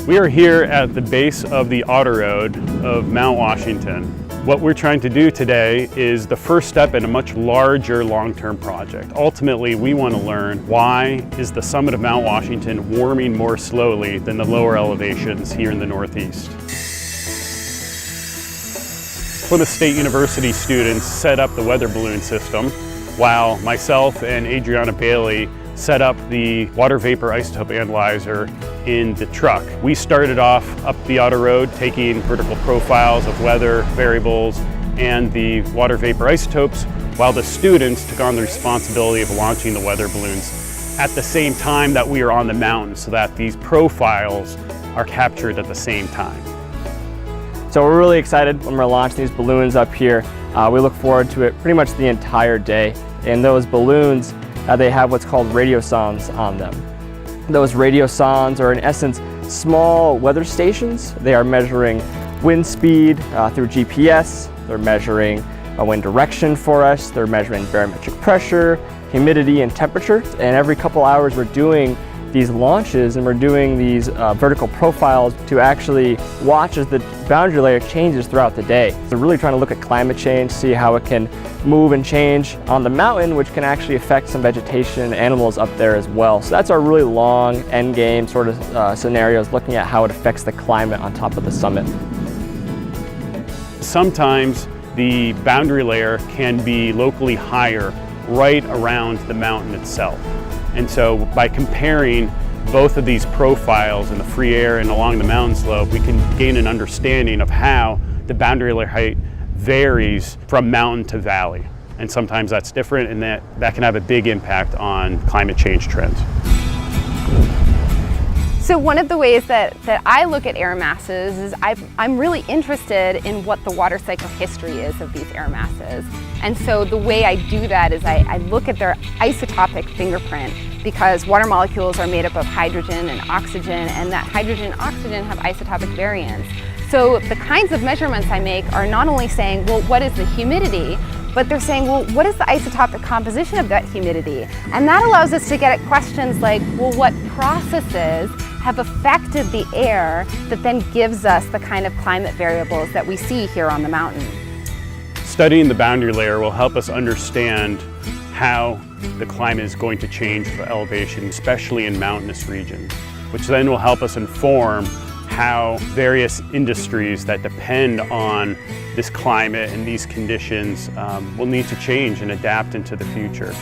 We are here at the base of the Autoroad of Mount Washington. What we're trying to do today is the first step in a much larger long-term project. Ultimately, we want to learn why is the summit of Mount Washington warming more slowly than the lower elevations here in the Northeast. Plymouth State University students set up the weather balloon system, while myself and Adriana Bailey set up the water vapor isotope analyzer in the truck. We started off up the Autoroad taking vertical profiles of weather variables and the water vapor isotopes, while the students took on the responsibility of launching the weather balloons at the same time that we are on the mountain, so that these profiles are captured at the same time. So we're really excited when we're launching these balloons up here. We look forward to it pretty much the entire day. And those balloons, they have what's called radiosondes on them. Those radiosondes are in essence small weather stations. They are measuring wind speed through GPS. They're measuring wind direction for us. They're measuring barometric pressure, humidity, and temperature. And every couple hours we're doing these launches and we're doing these vertical profiles to actually watch as the boundary layer changes throughout the day. So we're really trying to look at climate change, see how it can move and change on the mountain, which can actually affect some vegetation and animals up there as well. So that's our really long end game sort of scenarios, looking at how it affects the climate on top of the summit. Sometimes the boundary layer can be locally higher right around the mountain itself. And so by comparing both of these profiles in the free air and along the mountain slope, we can gain an understanding of how the boundary layer height varies from mountain to valley. And sometimes that's different, and that can have a big impact on climate change trends. So one of the ways that I look at air masses is I'm really interested in what the water cycle history is of these air masses. And so the way I do that is I look at their isotopic fingerprint, because water molecules are made up of hydrogen and oxygen, and that hydrogen and oxygen have isotopic variance. So the kinds of measurements I make are not only saying, well, what is the humidity, but they're saying, well, what is the isotopic composition of that humidity? And that allows us to get at questions like, well, what processes have affected the air that then gives us the kind of climate variables that we see here on the mountain? Studying the boundary layer will help us understand how the climate is going to change for elevation, especially in mountainous regions, which then will help us inform how various industries that depend on this climate and these conditions will need to change and adapt into the future.